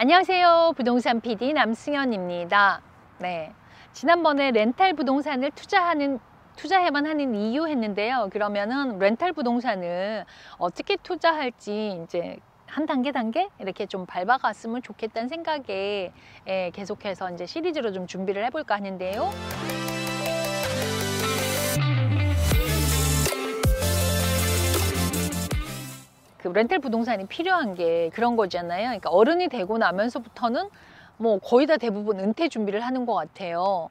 안녕하세요. 부동산 PD 남승현입니다. 네, 지난번에 렌탈 부동산을 투자해만 하는 이유 했는데요. 그러면은 렌탈 부동산을 어떻게 투자할지 이제 한 단계 이렇게 좀 밟아갔으면 좋겠다는 생각에 계속해서 이제 시리즈로 좀 준비를 해볼까 하는데요. 그 렌탈 부동산이 필요한 게 그런 거잖아요. 그러니까 어른이 되고 나면서부터는 뭐 거의 다 대부분 은퇴 준비를 하는 것 같아요.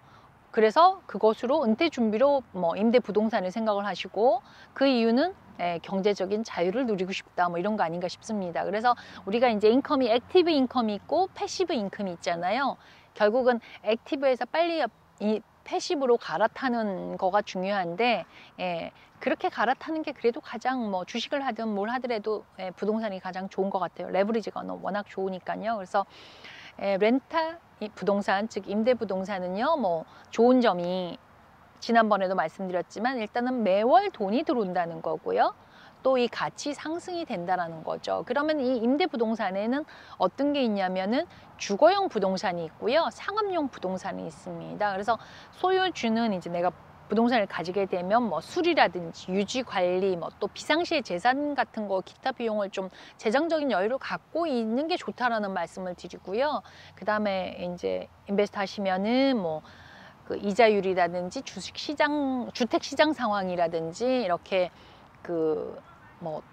그래서 그것으로 은퇴 준비로 뭐 임대 부동산을 생각을 하시고, 그 이유는 경제적인 자유를 누리고 싶다 뭐 이런 거 아닌가 싶습니다. 그래서 우리가 이제 인컴이 액티브 인컴이 있고 패시브 인컴이 있잖아요. 결국은 액티브에서 빨리 이 패시브로 갈아타는 거가 중요한데, 그렇게 갈아타는 게 그래도 가장 뭐 주식을 하든 뭘 하더라도 부동산이 가장 좋은 것 같아요. 레버리지가 워낙 좋으니까요. 그래서 렌탈 부동산, 즉 임대 부동산은요, 뭐 좋은 점이 지난번에도 말씀드렸지만 일단은 매월 돈이 들어온다는 거고요. 또 이 가치 상승이 된다는 거죠. 그러면 이 임대 부동산에는 어떤 게 있냐면은 주거용 부동산이 있고요, 상업용 부동산이 있습니다. 그래서 소유주는 이제 내가 부동산을 가지게 되면 뭐 수리라든지 유지 관리, 뭐 또 비상시에 재산 같은 거 기타 비용을 좀 재정적인 여유를 갖고 있는 게 좋다라는 말씀을 드리고요. 그 다음에 이제 인베스트 하시면은 뭐 그 이자율이라든지 주택 시장 상황이라든지 이렇게 그 뭐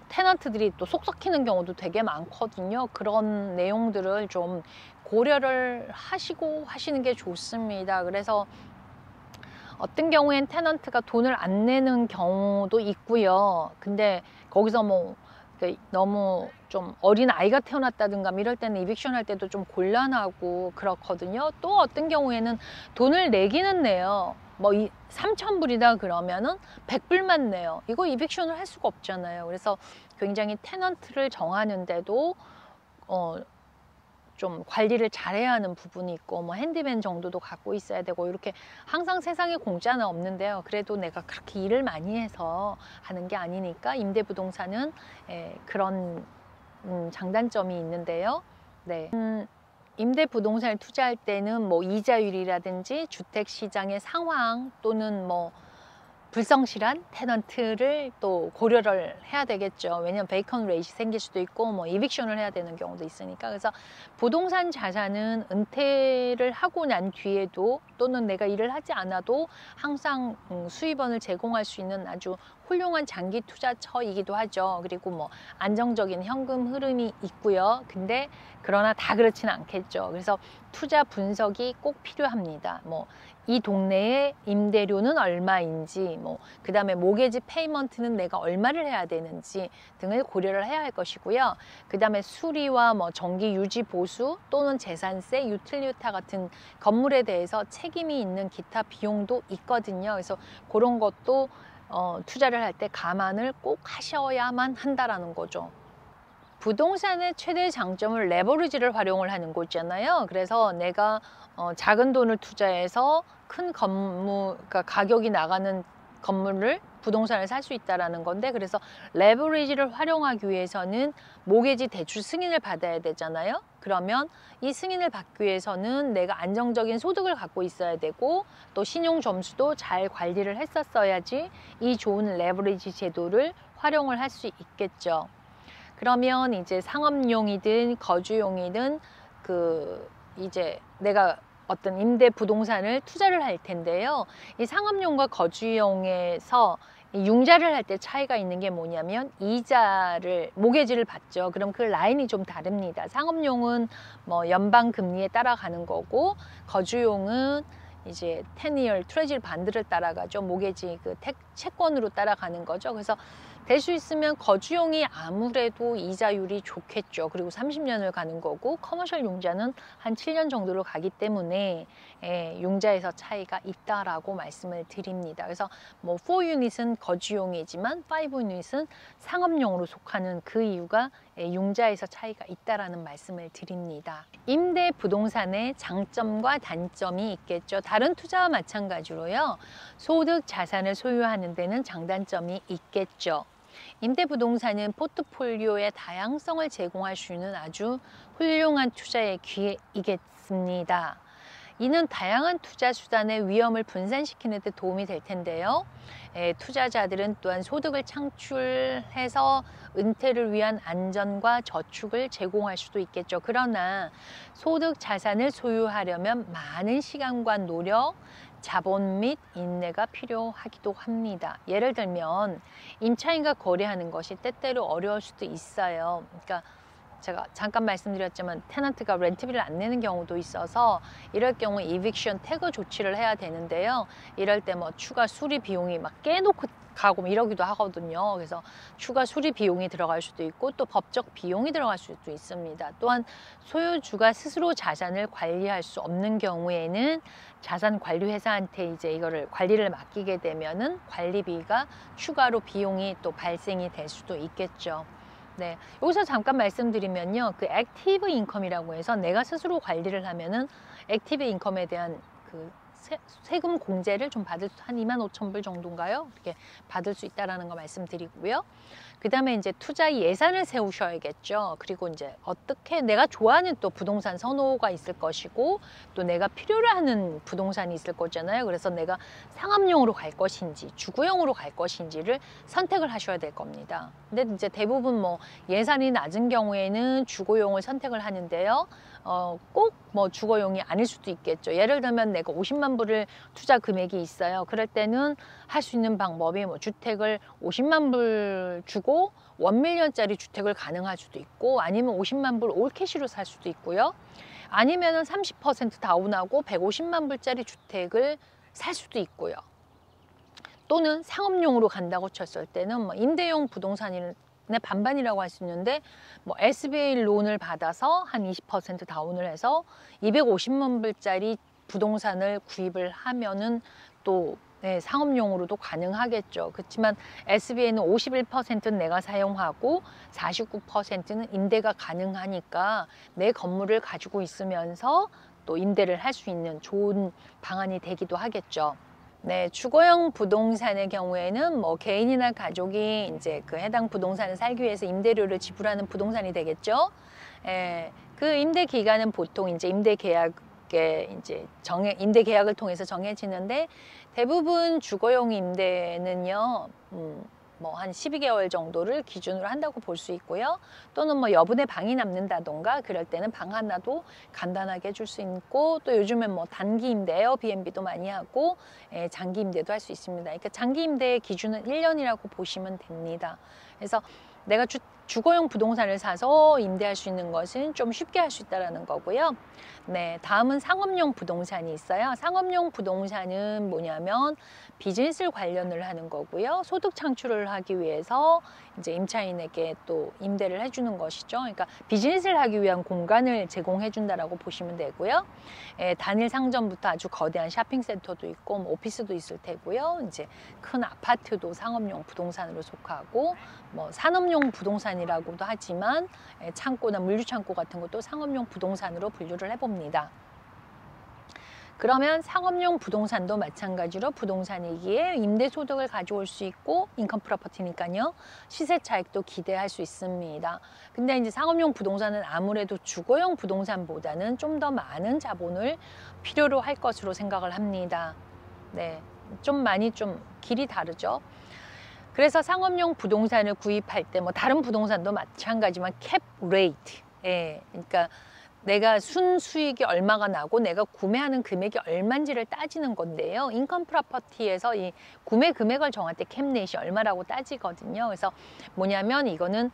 테넌트들이 또 속 썩히는 경우도 되게 많거든요. 그런 내용들을 좀 고려를 하시고 하시는 게 좋습니다. 그래서 어떤 경우엔 테넌트가 돈을 안 내는 경우도 있고요. 근데 거기서 뭐 너무 좀 어린 아이가 태어났다든가 이럴 때는 이빅션 할 때도 좀 곤란하고 그렇거든요. 또 어떤 경우에는 돈을 내기는 내요. 뭐 3,000불이다 그러면은 100불만 내요. 이거 이빅션을 할 수가 없잖아요. 그래서 굉장히 테넌트를 정하는데도 좀 관리를 잘해야 하는 부분이 있고, 뭐 핸디맨 정도도 갖고 있어야 되고, 이렇게 항상 세상에 공짜는 없는데요. 그래도 내가 그렇게 일을 많이 해서 하는 게 아니니까 임대부동산은 그런 장단점이 있는데요. 네. 임대부동산을 투자할 때는 뭐 이자율이라든지 주택시장의 상황 또는 뭐 불성실한 테넌트를 또 고려를 해야 되겠죠. 왜냐하면 베이컨 레이시 생길 수도 있고 뭐 이빅션을 해야 되는 경우도 있으니까. 그래서 부동산 자산은 은퇴를 하고 난 뒤에도 또는 내가 일을 하지 않아도 항상 수입원을 제공할 수 있는 아주 훌륭한 장기 투자처이기도 하죠. 그리고 뭐 안정적인 현금 흐름이 있고요. 근데 그러나 다 그렇지는 않겠죠. 그래서 투자 분석이 꼭 필요합니다. 뭐 이 동네의 임대료는 얼마인지, 뭐 그 다음에 모게지 페이먼트는 내가 얼마를 해야 되는지 등을 고려를 해야 할 것이고요. 그 다음에 수리와 뭐 정기 유지 보수 또는 재산세, 유틸리타 같은 건물에 대해서 책임이 있는 기타 비용도 있거든요. 그래서 그런 것도 투자를 할 때 감안을 꼭 하셔야만 한다라는 거죠. 부동산의 최대 장점은 레버리지를 활용을 하는 거잖아요. 그래서 내가 작은 돈을 투자해서 큰 건물, 그러니까 가격이 나가는 건물을 부동산을 살 수 있다는 건데, 그래서 레버리지를 활용하기 위해서는 모게지 대출 승인을 받아야 되잖아요. 그러면 이 승인을 받기 위해서는 내가 안정적인 소득을 갖고 있어야 되고, 또 신용 점수도 잘 관리를 했었어야지 이 좋은 레버리지 제도를 활용을 할 수 있겠죠. 그러면 이제 상업용이든 거주용이든 이제 내가 어떤 임대 부동산을 투자를 할 텐데요. 이 상업용과 거주용에서 융자를 할 때 차이가 있는 게 뭐냐면 모게지를 받죠. 그럼 그 라인이 좀 다릅니다. 상업용은 뭐 연방 금리에 따라가는 거고, 거주용은 이제 10year 트레저리 반드를 따라가죠. 모게지 채권으로 따라가는 거죠. 그래서 될 수 있으면 거주용이 아무래도 이자율이 좋겠죠. 그리고 30년을 가는 거고, 커머셜 융자는 한 7년 정도로 가기 때문에 융자에서 차이가 있다라고 말씀을 드립니다. 그래서 뭐 4유닛은 거주용이지만 5유닛은 상업용으로 속하는 그 이유가 융자에서 차이가 있다라는 말씀을 드립니다. 임대 부동산의 장점과 단점이 있겠죠. 다른 투자와 마찬가지로요. 소득 자산을 소유하는 데는 장단점이 있겠죠. 임대부동산은 포트폴리오의 다양성을 제공할 수 있는 아주 훌륭한 투자의 기회이겠습니다. 이는 다양한 투자 수단의 위험을 분산시키는 데 도움이 될 텐데요. 투자자들은 또한 소득을 창출해서 은퇴를 위한 안전과 저축을 제공할 수도 있겠죠. 그러나 소득 자산을 소유하려면 많은 시간과 노력, 자본 및 인내가 필요하기도 합니다. 예를 들면 임차인과 거래하는 것이 때때로 어려울 수도 있어요. 그러니까 제가 잠깐 말씀드렸지만 테넌트가 렌트비를 안 내는 경우도 있어서 이럴 경우 이빅션 태그 조치를 해야 되는데요. 이럴 때 뭐 추가 수리 비용이 막 깨놓고 가고 이러기도 하거든요. 그래서 추가 수리 비용이 들어갈 수도 있고 또 법적 비용이 들어갈 수도 있습니다. 또한 소유주가 스스로 자산을 관리할 수 없는 경우에는 자산 관리 회사한테 이제 이거를 관리를 맡기게 되면은 관리비가 추가로 비용이 또 발생이 될 수도 있겠죠. 네, 여기서 잠깐 말씀드리면요, 그 액티브 인컴이라고 해서 내가 스스로 관리를 하면은 액티브 인컴에 대한 그 세금 공제를 좀 받을 한 25,000불 정도인가요? 이렇게 받을 수 있다라는 거 말씀드리고요. 그 다음에 이제 투자 예산을 세우셔야겠죠. 그리고 이제 어떻게 내가 좋아하는 또 부동산 선호가 있을 것이고 또 내가 필요로 하는 부동산이 있을 거잖아요. 그래서 내가 상업용으로 갈 것인지 주거용으로 갈 것인지를 선택을 하셔야 될 겁니다. 근데 이제 대부분 뭐 예산이 낮은 경우에는 주거용을 선택을 하는데요. 꼭 뭐 주거용이 아닐 수도 있겠죠. 예를 들면 내가 50만 불을 투자 금액이 있어요. 그럴 때는 할 수 있는 방법이 뭐 주택을 50만 불 주고 1밀리언짜리 주택을 가능할 수도 있고 아니면 50만 불 올캐시로 살 수도 있고요. 아니면은 30% 다운하고 150만 불짜리 주택을 살 수도 있고요. 또는 상업용으로 간다고 쳤을 때는 뭐 임대용 부동산이 반반이라고 할 수 있는데 뭐 SBA 론을 받아서 한 20% 다운을 해서 250만 불짜리 부동산을 구입을 하면은 또 상업용으로도 가능하겠죠. 그렇지만 SBA는 51%는 내가 사용하고 49%는 임대가 가능하니까 내 건물을 가지고 있으면서 또 임대를 할 수 있는 좋은 방안이 되기도 하겠죠. 네, 주거용 부동산의 경우에는 뭐 개인이나 가족이 이제 그 해당 부동산을 살기 위해서 임대료를 지불하는 부동산이 되겠죠. 그 임대 기간은 보통 이제 임대 계약을 통해서 정해지는데 대부분 주거용 임대는요, 뭐 한 12개월 정도를 기준으로 한다고 볼 수 있고요. 또는 뭐 여분의 방이 남는다던가 그럴 때는 방 하나도 간단하게 해줄 수 있고 또 요즘엔 뭐 단기 임대 에어비앤비도 많이 하고 장기 임대도 할 수 있습니다. 그러니까 장기 임대의 기준은 1년이라고 보시면 됩니다. 그래서 내가 주거용 부동산을 사서 임대할 수 있는 것은 좀 쉽게 할 수 있다는 거고요. 네, 다음은 상업용 부동산이 있어요. 상업용 부동산은 뭐냐면 비즈니스를 관련을 하는 거고요. 소득 창출을 하기 위해서 이제 임차인에게 또 임대를 해주는 것이죠. 그러니까 비즈니스를 하기 위한 공간을 제공해 준다라고 보시면 되고요. 단일 상점부터 아주 거대한 쇼핑센터도 있고 뭐 오피스도 있을 테고요. 이제 큰 아파트도 상업용 부동산으로 속하고 뭐 산업용 부동산이라고도 하지만 창고나 물류창고 같은 것도 상업용 부동산으로 분류를 해봅니다. 그러면 상업용 부동산도 마찬가지로 부동산이기에 임대소득을 가져올 수 있고 인컴 프로퍼티니까요. 시세 차익도 기대할 수 있습니다. 근데 이제 상업용 부동산은 아무래도 주거용 부동산보다는 좀 더 많은 자본을 필요로 할 것으로 생각을 합니다. 네, 좀 많이 좀 길이 다르죠. 그래서 상업용 부동산을 구입할 때 뭐 다른 부동산도 마찬가지지만 캡 레이트, 그러니까 내가 순수익이 얼마가 나고 내가 구매하는 금액이 얼마인지를 따지는 건데요. 인컴 프로퍼티에서 이 구매 금액을 정할 때 캡레이트이 얼마라고 따지거든요. 그래서 뭐냐면 이거는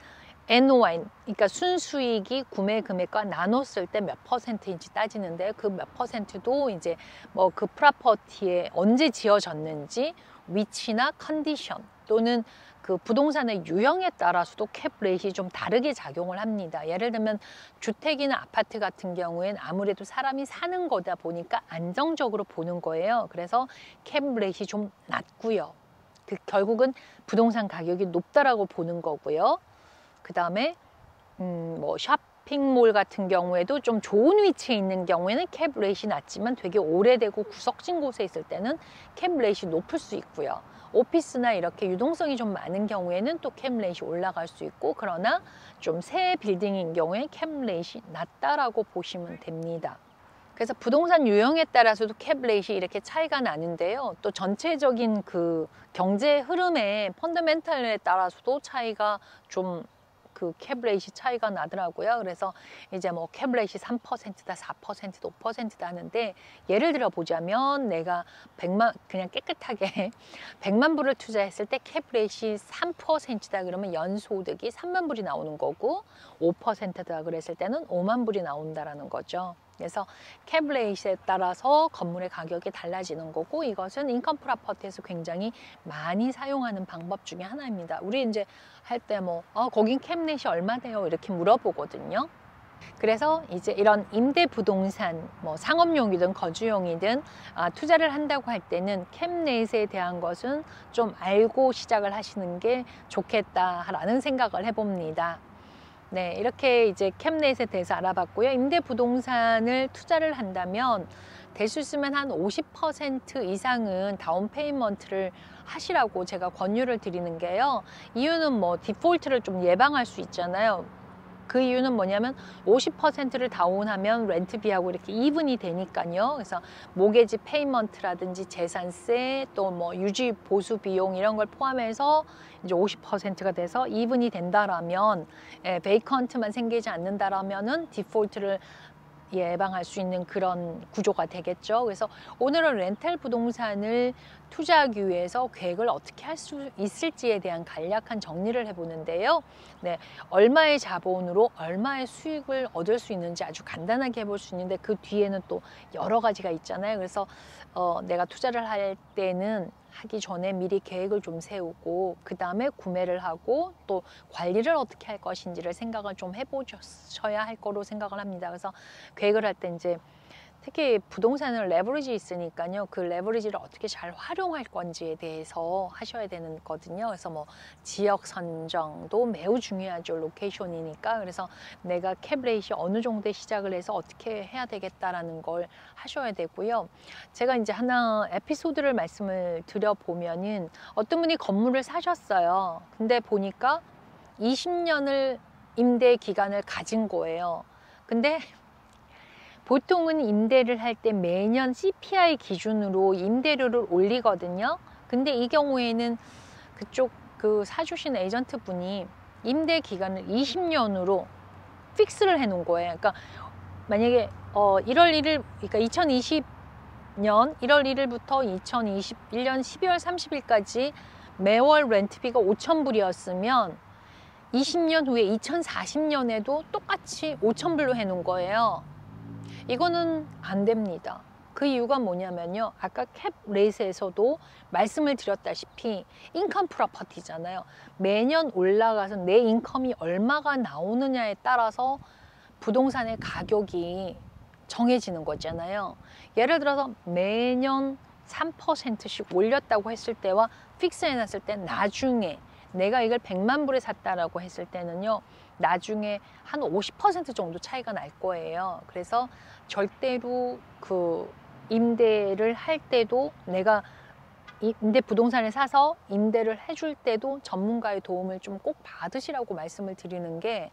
NOI, 그러니까 순수익이 구매 금액과 나눴을 때 몇 퍼센트인지 따지는데 그 몇 퍼센트도 이제 뭐 그 프로퍼티에 언제 지어졌는지 위치나 컨디션 또는 그 부동산의 유형에 따라서도 캡레이트이 좀 다르게 작용을 합니다. 예를 들면 주택이나 아파트 같은 경우엔 아무래도 사람이 사는 거다 보니까 안정적으로 보는 거예요. 그래서 캡레이트이 좀 낮고요. 결국은 부동산 가격이 높다라고 보는 거고요. 그 다음에 뭐 쇼핑몰 같은 경우에도 좀 좋은 위치에 있는 경우에는 캡 레이트이 낮지만 되게 오래되고 구석진 곳에 있을 때는 캡 레이트이 높을 수 있고요. 오피스나 이렇게 유동성이 좀 많은 경우에는 또 캡 레이트이 올라갈 수 있고, 그러나 좀 새 빌딩인 경우에 캡 레이트이 낮다라고 보시면 됩니다. 그래서 부동산 유형에 따라서도 캡 레이트이 이렇게 차이가 나는데요. 또 전체적인 그 경제 흐름의 펀더멘탈에 따라서도 차이가 좀 그 캡 레이트 차이가 나더라고요. 그래서 이제 뭐 캡 레이트 3%다, 4%다, 5%다 하는데, 예를 들어 보자면 내가 100만, 그냥 깨끗하게 100만 불을 투자했을 때 캡 레이트 3%다 그러면 연소득이 3만 불이 나오는 거고, 5%다 그랬을 때는 5만 불이 나온다라는 거죠. 그래서 캡 레이트에 따라서 건물의 가격이 달라지는 거고, 이것은 인컴 프로퍼티에서 굉장히 많이 사용하는 방법 중에 하나입니다. 우리 이제 할 때 뭐 거긴 캡 레이트 얼마 돼요? 이렇게 물어보거든요. 그래서 이제 이런 임대 부동산, 뭐 상업용이든 거주용이든 투자를 한다고 할 때는 캡 레이트에 대한 것은 좀 알고 시작을 하시는 게 좋겠다라는 생각을 해봅니다. 네, 이렇게 이제 캡 레이트에 대해서 알아봤고요. 임대 부동산을 투자를 한다면 될 수 있으면 한 50% 이상은 다운 페이먼트를 하시라고 제가 권유를 드리는 게요. 이유는 뭐 디폴트를 좀 예방할 수 있잖아요. 그 이유는 뭐냐면 50%를 다운하면 렌트비하고 이렇게 이분이 되니까요. 그래서 모게지 페이먼트라든지 재산세, 또 뭐 유지 보수 비용 이런 걸 포함해서 이제 50%가 돼서 이분이 된다라면, 베이컨트만 생기지 않는다라면은 디폴트를 예방할 수 있는 그런 구조가 되겠죠. 그래서 오늘은 렌탈 부동산을 투자하기 위해서 계획을 어떻게 할 수 있을지에 대한 간략한 정리를 해보는데요. 네, 얼마의 자본으로 얼마의 수익을 얻을 수 있는지 아주 간단하게 해볼 수 있는데, 그 뒤에는 또 여러 가지가 있잖아요. 그래서 내가 투자를 할 때는 하기 전에 미리 계획을 좀 세우고, 그 다음에 구매를 하고 또 관리를 어떻게 할 것인지를 생각을 좀 해보셔야 할 거로 생각을 합니다. 그래서 계획을 할 때 이제 특히 부동산은 레버리지 있으니까요. 그 레버리지를 어떻게 잘 활용할 건지에 대해서 하셔야 되는 거거든요. 그래서 뭐 지역 선정도 매우 중요하죠. 로케이션이니까. 그래서 내가 캡 레이트이 어느 정도에 시작을 해서 어떻게 해야 되겠다라는 걸 하셔야 되고요. 제가 이제 하나 에피소드를 말씀을 드려보면은, 어떤 분이 건물을 사셨어요. 근데 보니까 20년을 임대 기간을 가진 거예요. 근데 보통은 임대를 할 때 매년 CPI 기준으로 임대료를 올리거든요. 근데 이 경우에는 그쪽 그 사주신 에이전트 분이 임대 기간을 20년으로 픽스를 해 놓은 거예요. 그러니까 만약에 1월 1일, 그러니까 2020년 1월 1일부터 2021년 12월 30일까지 매월 렌트비가 5,000불이었으면 20년 후에 2040년에도 똑같이 5,000불로 해 놓은 거예요. 이거는 안 됩니다. 그 이유가 뭐냐면요. 아까 캡 레이트에서도 말씀을 드렸다시피 인컴 프로퍼티잖아요. 매년 올라가서 내 인컴이 얼마가 나오느냐에 따라서 부동산의 가격이 정해지는 거잖아요. 예를 들어서 매년 3%씩 올렸다고 했을 때와 픽스 해놨을 때, 나중에 내가 이걸 100만 불에 샀다라고 했을 때는요, 나중에 한 50% 정도 차이가 날 거예요. 그래서 절대로 그 임대를 할 때도, 내가 임대 부동산을 사서 임대를 해줄 때도 전문가의 도움을 좀 꼭 받으시라고 말씀을 드리는 게,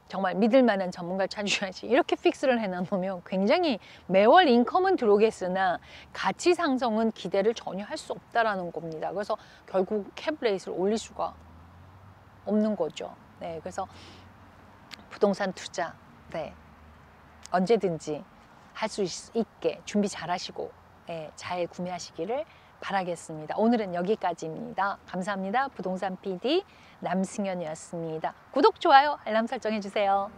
정말 믿을 만한 전문가를 찾으셔야지. 이렇게 픽스를 해놓으면 굉장히 매월 인컴은 들어오겠으나 가치 상승은 기대를 전혀 할 수 없다라는 겁니다. 그래서 결국 캡 레이트를 올릴 수가 없는 거죠. 네, 그래서 부동산 투자, 네, 언제든지 할 수 있게 준비 잘 하시고, 잘 구매하시기를 바라겠습니다. 오늘은 여기까지입니다. 감사합니다. 부동산 PD 남승현이었습니다. 구독, 좋아요, 알람 설정해 주세요.